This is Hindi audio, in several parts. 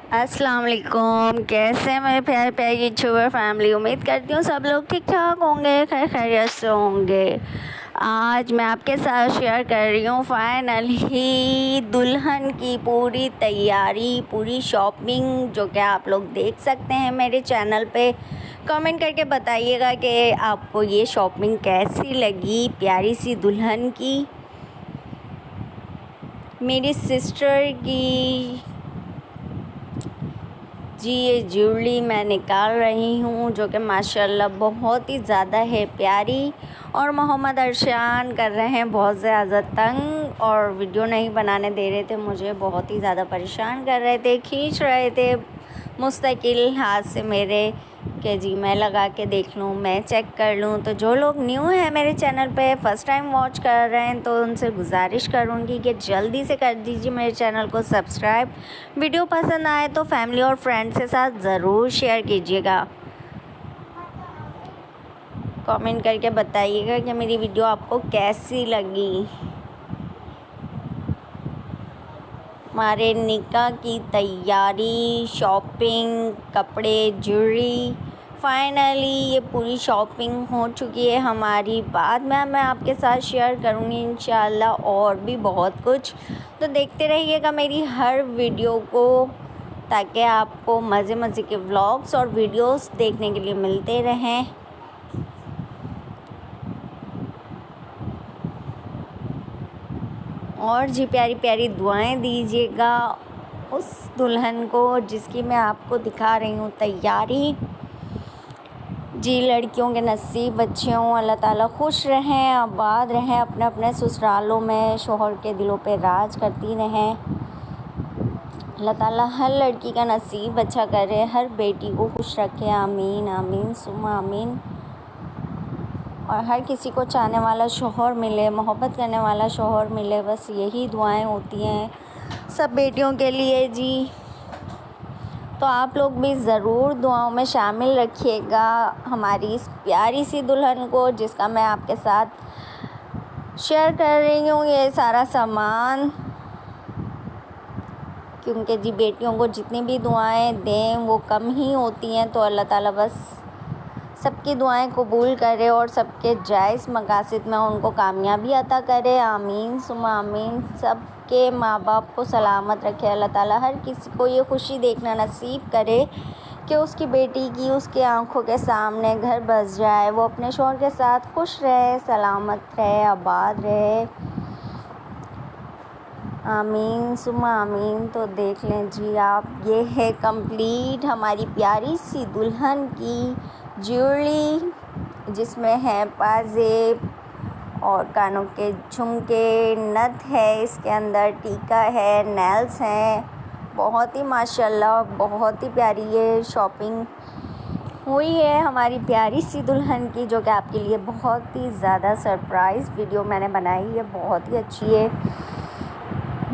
अस्सलाम वालेकुम। कैसे हैं मेरे प्यारे प्यारे यूट्यूबर फैमिली। उम्मीद करती हूँ सब लोग ठीक ठाक होंगे, खैर खैरियत से होंगे। आज मैं आपके साथ शेयर कर रही हूँ फाइनली दुल्हन की पूरी तैयारी, पूरी शॉपिंग, जो कि आप लोग देख सकते हैं मेरे चैनल पे। कमेंट करके बताइएगा कि आपको ये शॉपिंग कैसी लगी, प्यारी सी दुल्हन की। मेरी सिस्टर की जी ये ज्वेलरी मैं निकाल रही हूँ, जो कि माशाल्लाह बहुत ही ज़्यादा है प्यारी। और मोहम्मद अरशान कर रहे हैं बहुत ज़्यादा तंग, और वीडियो नहीं बनाने दे रहे थे मुझे, बहुत ही ज़्यादा परेशान कर रहे थे, खींच रहे थे मुस्तकिल हाथ से मेरे कि जी मैं लगा के देख लूँ, मैं चेक कर लूँ। तो जो लोग न्यू हैं मेरे चैनल पे, फ़र्स्ट टाइम वॉच कर रहे हैं, तो उनसे गुजारिश करूँगी कि जल्दी से कर दीजिए मेरे चैनल को सब्सक्राइब। वीडियो पसंद आए तो फैमिली और फ्रेंड्स के साथ ज़रूर शेयर कीजिएगा। कमेंट करके बताइएगा कि मेरी वीडियो आपको कैसी लगी। हमारे निकाह की तैयारी, शॉपिंग, कपड़े, ज्वेलरी, फाइनली ये पूरी शॉपिंग हो चुकी है हमारी। बाद में मैं आपके साथ शेयर करूँगी इंशाल्लाह और भी बहुत कुछ। तो देखते रहिएगा मेरी हर वीडियो को, ताकि आपको मज़े मज़े के व्लॉग्स और वीडियोस देखने के लिए मिलते रहें। और जी प्यारी प्यारी दुआएं दीजिएगा उस दुल्हन को जिसकी मैं आपको दिखा रही हूँ तैयारी। जी लड़कियों के नसीब अच्छे हों, अल्लाह ताला खुश रहें, आबाद रहें, अपने अपने ससुरालों में शोहर के दिलों पे राज करती रहें। अल्लाह ताला हर लड़की का नसीब अच्छा करे, हर बेटी को खुश रखे। आमीन आमीन सुम्मा आमीन। और हर किसी को चाहने वाला शोहर मिले, मोहब्बत करने वाला शोहर मिले, बस यही दुआएं होती हैं सब बेटियों के लिए जी। तो आप लोग भी ज़रूर दुआओं में शामिल रखिएगा हमारी इस प्यारी सी दुल्हन को, जिसका मैं आपके साथ शेयर कर रही हूँ ये सारा सामान। क्योंकि जी बेटियों को जितनी भी दुआएं दें वो कम ही होती हैं। तो अल्लाह ताला बस सबकी दुआएं कबूल करे और सबके जायज़ मकासद में उनको कामयाबी अता करे। आमीन सुम्मा आमीन। सबके माँ बाप को सलामत रखे अल्लाह ताला। हर किसी को ये खुशी देखना नसीब करे कि उसकी बेटी की उसके आंखों के सामने घर बस जाए, वो अपने शौहर के साथ खुश रहे, सलामत रहे, आबाद रहे। आमीन सुम्मा आमीन। तो देख लें जी आप, ये है कंप्लीट हमारी प्यारी सी दुल्हन की ज्वेलरी, जिसमें है पाजेब और कानों के झुमके, नथ है, इसके अंदर टीका है, नेल्स हैं। बहुत ही माशाल्लाह बहुत ही प्यारी ये शॉपिंग हुई है हमारी प्यारी सी दुल्हन की, जो कि आपके लिए बहुत ही ज़्यादा सरप्राइज़ वीडियो मैंने बनाई है, बहुत ही अच्छी है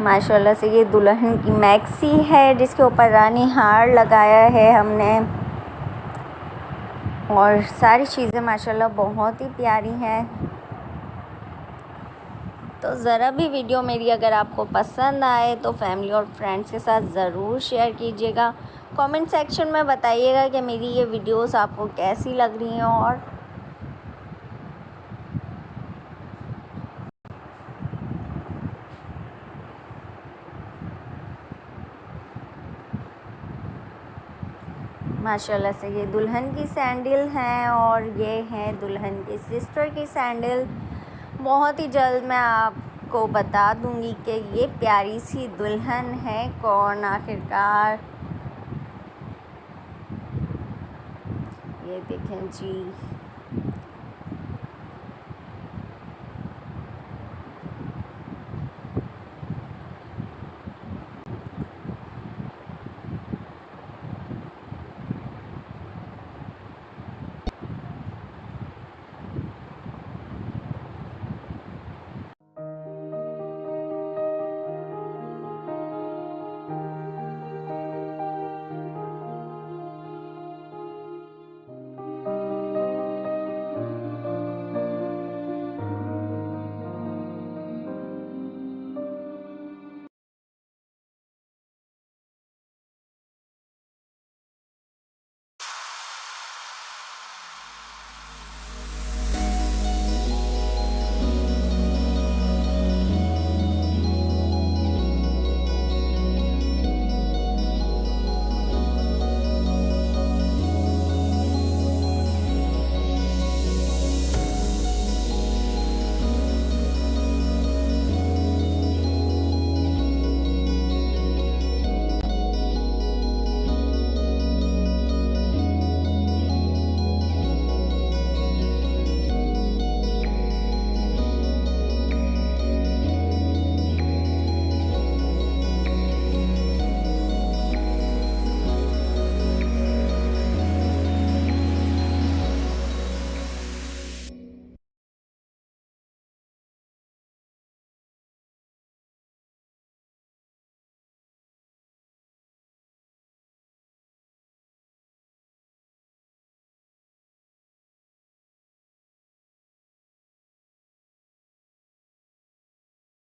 माशाल्लाह से। ये दुल्हन की मैक्सी है जिसके ऊपर रानी हार लगाया है हमने, और सारी चीज़ें माशाल्लाह बहुत ही प्यारी हैं। तो ज़रा भी वीडियो मेरी अगर आपको पसंद आए तो फैमिली और फ्रेंड्स के साथ ज़रूर शेयर कीजिएगा। कमेंट सेक्शन में बताइएगा कि मेरी ये वीडियोस आपको कैसी लग रही हैं। और माशाल्लाह से ये दुल्हन की सैंडल हैं, और ये है दुल्हन की सिस्टर की सैंडल। बहुत ही जल्द मैं आपको बता दूंगी कि ये प्यारी सी दुल्हन है कौन आखिरकार। ये देखें जी,